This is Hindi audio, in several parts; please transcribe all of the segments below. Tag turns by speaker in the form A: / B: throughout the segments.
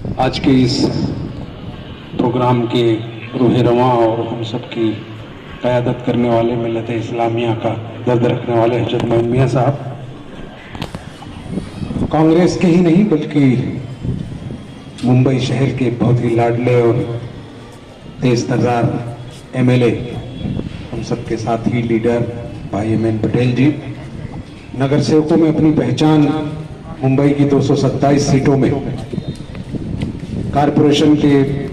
A: आज के इस प्रोग्राम के रूह रवां और हम सब की क़यादत करने वाले मिल्लत इस्लामिया का दर्द रखने वाले हजरत मोइन मियां साहब, कांग्रेस के ही नहीं बल्कि मुंबई शहर के बहुत ही लाडले और तेज तर्रार MLA, हम सबके साथी लीडर भाई MN पटेल जी, नगर सेवकों में अपनी पहचान मुंबई की 227 सीटों में कारपोरेशन के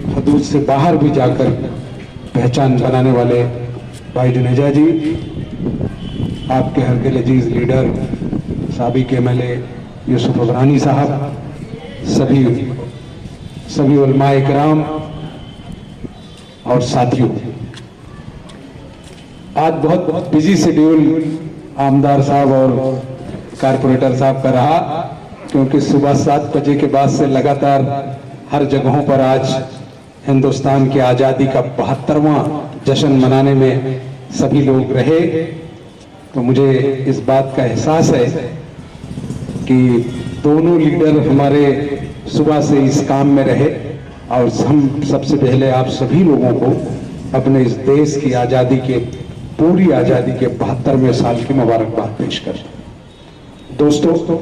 A: हदूद से बाहर भी जाकर पहचान बनाने वाले भाई जुनेजा जी, आपके हर के लजीज लीडर साबिक MLA यूसुफ अबरानी साहब, सभी उलमाए किराम और साथियों, आज बहुत बिजी शेड्यूल आमदार साहब और कारपोरेटर साहब का रहा, क्योंकि सुबह 7 बजे के बाद से लगातार हर जगहों पर आज हिंदुस्तान की आज़ादी का 72वां जश्न मनाने में सभी लोग रहे। तो मुझे इस बात का एहसास है कि दोनों लीडर हमारे सुबह से इस काम में रहे और हम सबसे पहले आप सभी लोगों को अपने इस देश की आज़ादी के, पूरी आज़ादी के 72वें साल की मुबारकबाद पेश कर। दोस्तों,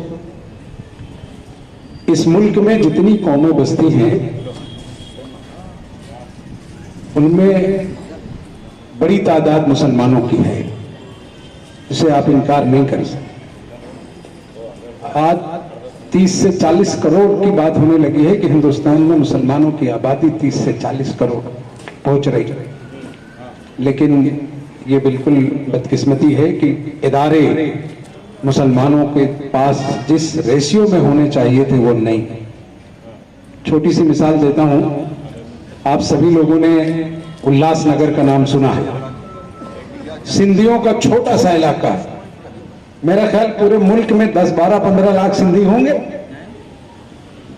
A: इस मुल्क में जितनी कौमें बसती हैं उनमें बड़ी तादाद मुसलमानों की है, इसे आप इनकार नहीं कर सकते। आज 30 से 40 करोड़ की बात होने लगी है कि हिंदुस्तान में मुसलमानों की आबादी 30 से 40 करोड़ पहुंच रही है, लेकिन ये बिल्कुल बदकिस्मती है कि इदारे मुसलमानों के पास जिस रेशियो में होने चाहिए थे वो नहीं। छोटी सी मिसाल देता हूं, आप सभी लोगों ने उल्लासनगर का नाम सुना है, सिंधियों का छोटा सा इलाका है। मेरा ख्याल पूरे मुल्क में 10, 12, 15 लाख सिंधी होंगे,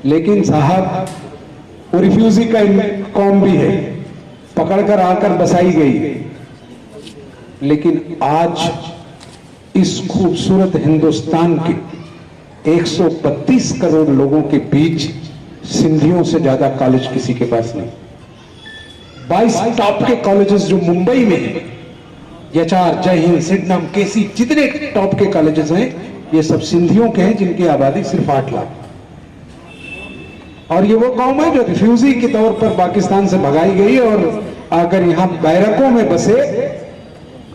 A: लेकिन साहब वो रिफ्यूजी का कौम भी है, पकड़कर आकर बसाई गई। लेकिन आज इस खूबसूरत हिंदुस्तान के 132 करोड़ लोगों के बीच सिंधियों से ज्यादा कॉलेज किसी के पास नहीं। 22 टॉप के कॉलेजेस जो मुंबई में हैं, HR, जय हिंद, सिडनम, केसी, जितने टॉप के कॉलेजेस हैं ये सब सिंधियों के हैं, जिनकी आबादी सिर्फ 8 लाख। और ये वो कौम है जो रिफ्यूजी के तौर पर पाकिस्तान से भगाई गई और आकर यहां बैरकों में बसे।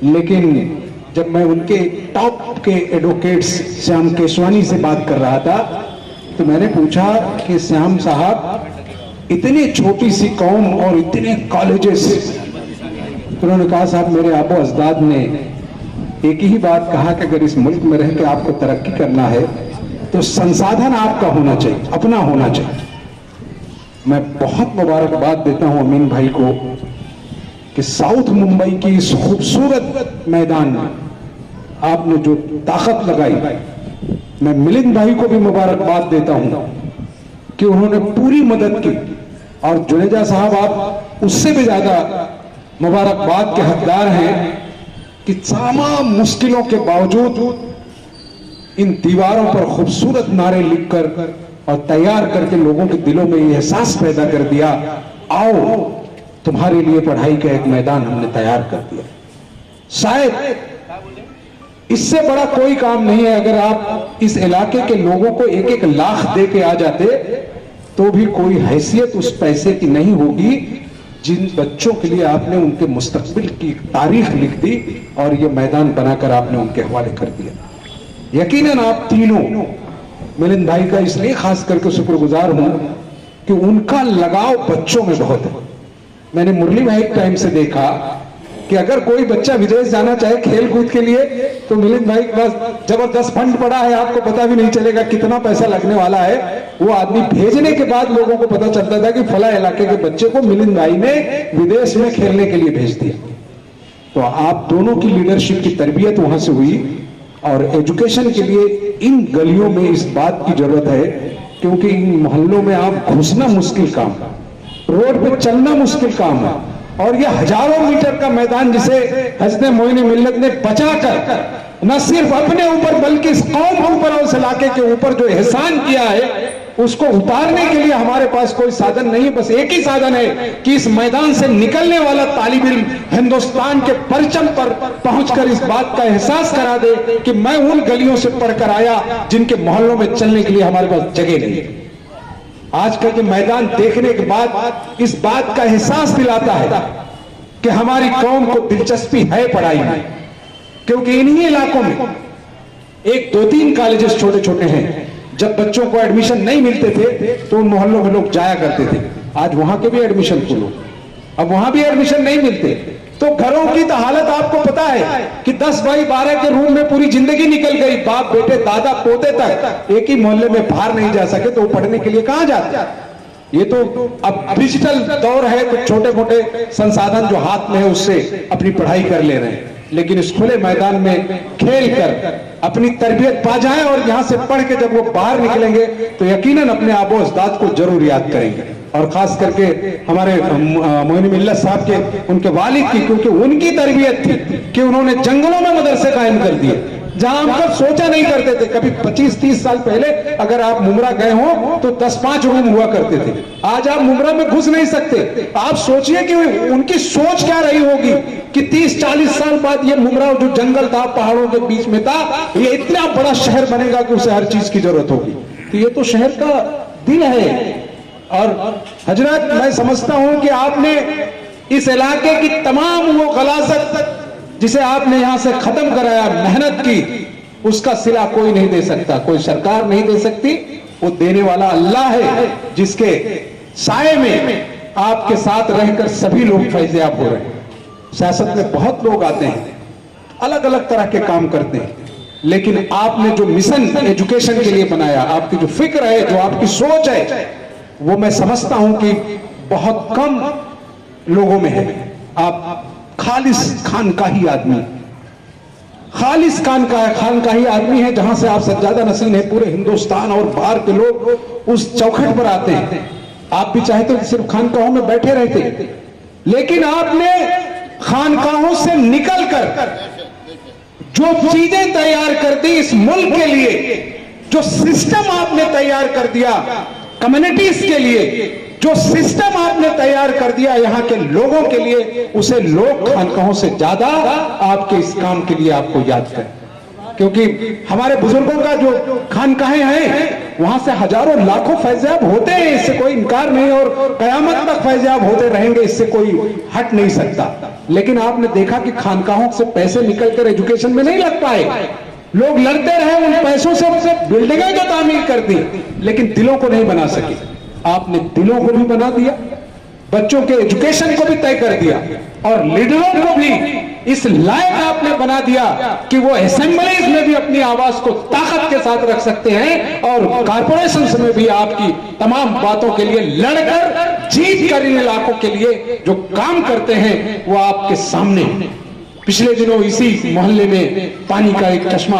A: लेकिन जब मैं उनके टॉप के एडवोकेट्स श्याम केशवानी से बात कर रहा था तो मैंने पूछा कि श्याम साहब, इतनी छोटी सी कौम और इतने कॉलेजेस, तो उन्होंने कहा साहब मेरे आबो अजदाद ने एक ही बात कहा कि अगर इस मुल्क में रह के आपको तरक्की करना है तो संसाधन आपका होना चाहिए, अपना होना चाहिए। मैं बहुत मुबारकबाद देता हूं अमीन भाई को कि साउथ मुंबई की इस खूबसूरत मैदान में आपने जो ताकत लगाई। मैं मिलिंद भाई को भी मुबारकबाद देता हूं कि उन्होंने पूरी मदद की, और जुनेजा साहब आप उससे भी ज्यादा मुबारकबाद के हकदार हैं कि तमाम मुश्किलों के बावजूद इन दीवारों पर खूबसूरत नारे लिखकर और तैयार करके लोगों के दिलों में यह एहसास पैदा कर दिया, आओ तुम्हारे लिए पढ़ाई का एक मैदान हमने तैयार कर दिया। शायद इससे बड़ा कोई काम नहीं है। अगर आप इस इलाके के लोगों को 1-1 लाख दे के आ जाते तो भी कोई हैसियत उस पैसे की नहीं होगी जिन बच्चों के लिए आपने उनके मुस्तकबिल की तारीख लिख दी और ये मैदान बनाकर आपने उनके हवाले कर दिया। यकीनन आप तीनों, मिलिंद भाई का इसलिए खास करके शुक्रगुजार हूं कि उनका लगाव बच्चों में बहुत है। मैंने मुरली भाई टाइम से देखा कि अगर कोई बच्चा विदेश जाना चाहे खेल कूद के लिए तो मिलिंद भाई के पास जबरदस्त फंड पड़ा है, आपको पता भी नहीं चलेगा कितना पैसा लगने वाला है। वो आदमी भेजने के बाद लोगों को पता चलता था कि फला इलाके के बच्चे को मिलिंद भाई ने विदेश में खेलने के लिए भेज दिया। तो आप दोनों की लीडरशिप की तरबियत वहां से हुई, और एजुकेशन के लिए इन गलियों में इस बात की जरूरत है, क्योंकि इन मोहल्लों में आप घुसना मुश्किल काम, रोड पे चलना मुश्किल काम है, और यह हजारों मीटर का मैदान जिसे हजरत मोइन मिल्लत ने बचाकर न सिर्फ अपने ऊपर बल्कि इस कौम के ऊपर और इस इलाके के ऊपर जो एहसान किया है, उसको उतारने के लिए हमारे पास कोई साधन नहीं, बस एक ही साधन है कि इस मैदान से निकलने वाला तालिब इल्म हिंदुस्तान के परचम पर पहुंचकर इस बात का एहसास करा दे कि मैं उन गलियों से पढ़कर आया जिनके मोहल्लों में चलने के लिए हमारे पास जगह नहीं है। आज का ये मैदान देखने के बाद इस बात का एहसास दिलाता है कि हमारी कौम को दिलचस्पी है पढ़ाई में, क्योंकि इन्हीं इलाकों में एक दो तीन कॉलेजेस छोटे छोटे हैं। जब बच्चों को एडमिशन नहीं मिलते थे तो उन मोहल्लों में लोग जाया करते थे। आज वहां के भी एडमिशन खोलो, अब वहां भी एडमिशन नहीं मिलते। तो घरों की तो हालत आपको पता है कि 10 बाई 12 के रूम में पूरी जिंदगी निकल गई। बाप बेटे दादा पोते तक एक ही मोहल्ले में बाहर नहीं जा सके तो वो पढ़ने के लिए कहां जाते। ये तो अब डिजिटल दौर है तो छोटे मोटे संसाधन जो हाथ में है उससे अपनी पढ़ाई कर ले रहे हैं, लेकिन इस खुले मैदान में खेल कर अपनी तरबियत पा जाएं और यहां से पढ़ के जब वो बाहर निकलेंगे तो यकीनन अपने आबो अजदाद को जरूर याद करेंगे। और खास करके हमारे मोइन मिल्लत साहब के उनके वालिद की, क्योंकि उनकी तरबियत थी कि उन्होंने जंगलों में मदरसे कायम कर दिए जहां हम कब सोचा नहीं करते थे। कभी 25-30 साल पहले अगर आप मुमरा गए हो तो 10-5 रूम हुआ करते थे। आज आप मुमरा में घुस नहीं सकते। आप सोचिए कि उनकी सोच क्या रही होगी कि 30-40 साल बाद ये मुमरा जो जंगल था पहाड़ों के बीच में था, ये इतना बड़ा शहर बनेगा कि उसे हर चीज की जरूरत होगी। तो ये तो शहर का दिल है। और हजरत, मैं समझता हूं कि आपने इस इलाके की तमाम वो गलाजत जिसे आपने यहां से खत्म कराया, मेहनत की, उसका सिला कोई नहीं दे सकता, कोई सरकार नहीं दे सकती। वो देने वाला अल्लाह है जिसके साए में आपके साथ रहकर सभी लोग फैज़याब हो रहे हैं। सियासत में बहुत लोग आते हैं, अलग अलग तरह के काम करते हैं, लेकिन आपने जो मिशन एजुकेशन के लिए बनाया, आपकी जो फिक्र है, जो आपकी सोच है, वो मैं समझता हूं कि बहुत कम लोगों में है। आप खालिस खानकाही आदमी, खालिस खानकाही आदमी है, जहां से आप सज्जादा नसीन है। पूरे हिंदुस्तान और बाहर के लोग उस चौखट पर आते हैं। आप भी चाहते तो सिर्फ खानकाहों में बैठे रहते, लेकिन आपने खानकाहों से निकलकर जो चीजें तैयार कर दी इस मुल्क के लिए, जो सिस्टम आपने तैयार कर दिया कम्युनिटीज के लिए, जो सिस्टम आपने तैयार कर दिया यहाँ के लोगों के लिए, उसे लोग खानकाहों से ज्यादा आपके इस काम के लिए आपको याद करें। क्योंकि हमारे बुजुर्गों का जो खानकाहें हैं वहां से हजारों लाखों फैज़याब होते हैं, इससे कोई इनकार नहीं, और कयामत तक फैज़याब होते रहेंगे, इससे कोई हट नहीं सकता। लेकिन आपने देखा कि खानकाहों से पैसे निकलकर एजुकेशन में नहीं लग पाए। लोग लड़ते रहे, उन पैसों से बिल्डिंगें जो तामीर कर दी, लेकिन दिलों को नहीं बना सके। आपने दिलों को भी बना दिया, बच्चों के एजुकेशन को भी तय कर दिया, और लीडरों को भी इस लायक आपने बना दिया कि वो असेंबलीज में भी अपनी आवाज को ताकत के साथ रख सकते हैं, और कॉर्पोरेशन में भी आपकी तमाम बातों के लिए लड़कर जीत कर इन इलाकों के लिए जो काम करते हैं वो आपके सामने। पिछले दिनों इसी मोहल्ले में पानी का एक चश्मा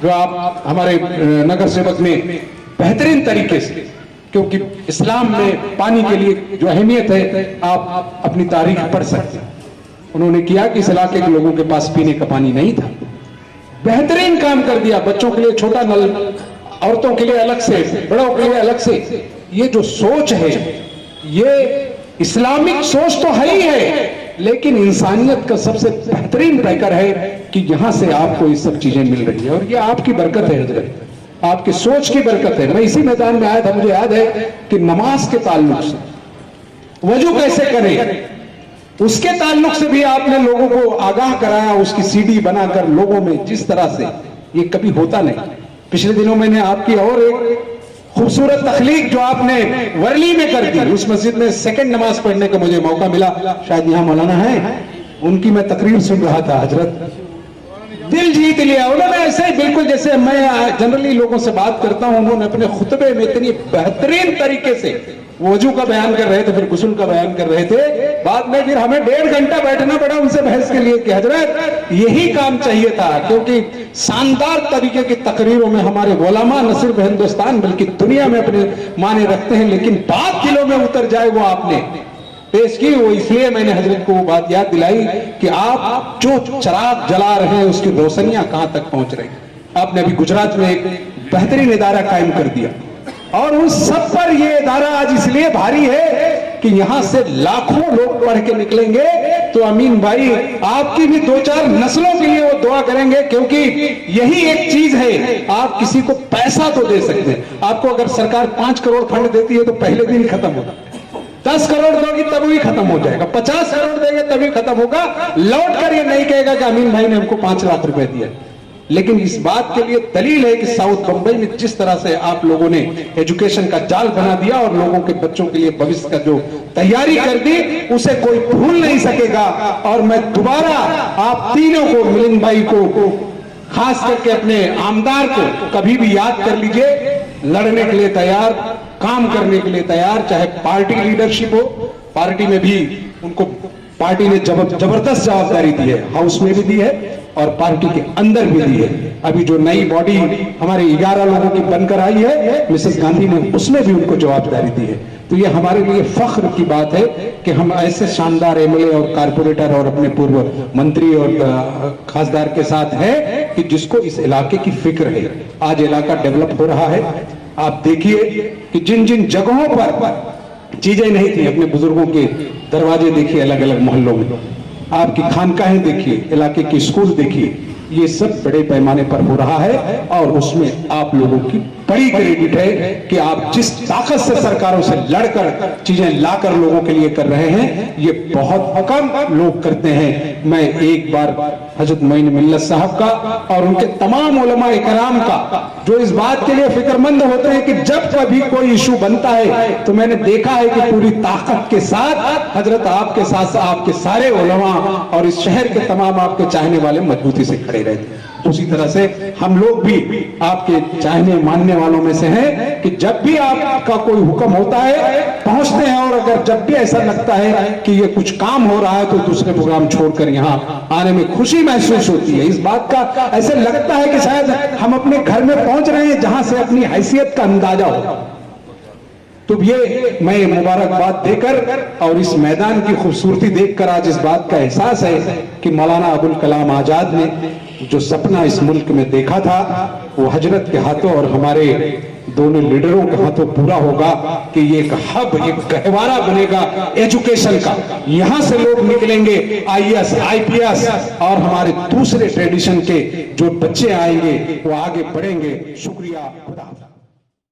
A: जो आप हमारे नगर सेवक ने बेहतरीन तरीके से, क्योंकि इस्लाम में पानी के लिए जो अहमियत है आप अपनी तारीख पढ़ सकते हैं, उन्होंने किया कि इस इलाके के लोगों के पास पीने का पानी नहीं था। बेहतरीन काम कर दिया, बच्चों के लिए छोटा नल, औरतों के लिए अलग से, बड़ों के लिए अलग से। ये जो सोच है ये इस्लामिक सोच तो है ही है, लेकिन इंसानियत का सबसे बेहतरीन पैकर है कि यहां से आपको ये सब चीजें मिल रही है, और ये आपकी बरकत है हजरत, आपकी सोच की बरकत है। मैं इसी मैदान में आया था, मुझे याद है कि नमाज के ताल्लुक से वजू कैसे करें उसके ताल्लुक से भी आपने लोगों को आगाह कराया, उसकी सीडी बनाकर लोगों में, जिस तरह से ये कभी होता नहीं। पिछले दिनों मैंने आपकी और एक खूबसूरत तखलीक जो आपने वर्ली में कर दी, उस मस्जिद में सेकंड नमाज पढ़ने का मुझे मौका मिला, शायद यहाँ मौलाना है, उनकी मैं तकरीर सुन रहा था। हजरत दिल जीत लिया उन्होंने, ऐसे बिल्कुल जैसे मैं जनरली लोगों से बात करता हूं, उन्होंने अपने खुतबे में इतनी बेहतरीन तरीके से वजू का बयान कर रहे थे, फिर गुस्ल का बयान कर रहे थे। बाद में फिर हमें 1.5 घंटा बैठना पड़ा उनसे बहस के लिए कि हजरत यही काम चाहिए था, क्योंकि शानदार तरीके की तकरीरों में हमारे उलमा न सिर्फ हिंदुस्तान बल्कि दुनिया में अपने माने रखते हैं, लेकिन बात दिलों में उतर जाए वो आपने पेश की। वो इसलिए मैंने हजरत को वो बात याद दिलाई कि आप जो चिराग जला रहे हैं उसकी रोशनियां कहां तक पहुंच रही। आपने अभी गुजरात में एक बेहतरीन इदारा कायम कर दिया, और उन सब पर ये इदारा आज इसलिए भारी है कि यहां से लाखों लोग पढ़ के निकलेंगे। तो अमीन भाई आपकी भी 2-4 नस्लों के लिए वो दुआ करेंगे, क्योंकि यही एक चीज है, आप किसी को पैसा तो दे सकते हैं। आपको अगर सरकार 5 करोड़ फंड देती है तो पहले दिन ही खत्म होगा, 10 करोड़ दोगी तब भी खत्म हो जाएगा, 50 करोड़ देंगे तभी खत्म होगा। लौट कर ये नहीं कहेगा कि अमीन भाई ने हमको 5 लाख रुपए दिया। लेकिन इस बात के लिए दलील है कि साउथ बंबई में जिस तरह से आप लोगों ने एजुकेशन का जाल बना दिया और लोगों के बच्चों के लिए भविष्य का जो तैयारी कर दी, उसे कोई भूल नहीं सकेगा। और मैं दोबारा आप तीनों को, मिलिंद भाई को खास करके अपने आमदार को कभी भी याद कर लीजिए, लड़ने के लिए तैयार, काम करने के लिए तैयार, चाहे पार्टी लीडरशिप हो, पार्टी में भी उनको पार्टी ने जबरदस्त जवाबदारी दी है, हाउस में भी दी है और पार्टी के अंदर भी दी है। अभी जो नई बॉडी हमारे 11 लोगों की बनकर आई है, मिसेस गांधी ने, उसमें भी उनको जवाबदारी दी है। तो ये हमारे लिए फख्र की बात है कि हम ऐसे शानदार एमएलए और कारपोरेटर और अपने पूर्व मंत्री और खासदार के साथ है कि जिसको इस इलाके की फिक्र है। आज इलाका डेवलप हो रहा है। आप देखिए कि जिन जिन जगहों पर चीजें नहीं थी, अपने बुजुर्गों के दरवाजे देखिए अलग अलग मोहल्लों में, आपकी खानकाहें देखिए, इलाके के स्कूल देखिए, ये सब बड़े पैमाने पर हो रहा है। और उसमें आप लोगों की बड़ी क्रेडिट है कि आप जिस ताकत से सरकारों से लड़कर चीजें लाकर लोगों के लिए कर रहे हैं, ये बहुत कम लोग करते हैं। मैं एक बार हजरत मोइन मिल्लत साहब का और उनके तमाम उलमा इकराम का, जो इस बात के लिए फिक्रमंद होते हैं कि जब कभी कोई इशू बनता है तो मैंने देखा है कि पूरी ताकत के साथ हजरत आपके साथ आपके सारे उलमा और इस शहर के तमाम आपके चाहने वाले मजबूती से खड़े रहते। उसी तरह से हम लोग भी आपके चाहने मानने वालों में से हैं कि जब भी आपका कोई हुक्म होता है पहुंचते हैं, और अगर जब भी ऐसा लगता है कि ये कुछ काम हो रहा है तो दूसरे प्रोग्राम छोड़कर यहाँ आने में खुशी महसूस होती है। इस बात का ऐसे लगता है कि शायद हम अपने घर में पहुंच रहे हैं जहां से अपनी हैसियत का अंदाजा हो। तो ये मैं मुबारकबाद देकर और इस मैदान की खूबसूरती देखकर आज इस बात का एहसास है कि मौलाना अबुल कलाम आजाद ने जो सपना इस मुल्क में देखा था वो हजरत के हाथों और हमारे दोनों लीडरों के हाथों पूरा होगा कि ये एक हब, एक गहवारा बनेगा एजुकेशन का। यहां से लोग निकलेंगे आईएएस, आईपीएस और हमारे दूसरे ट्रेडिशन के जो बच्चे आएंगे वो आगे बढ़ेंगे। शुक्रिया, खुदा हाफिज़।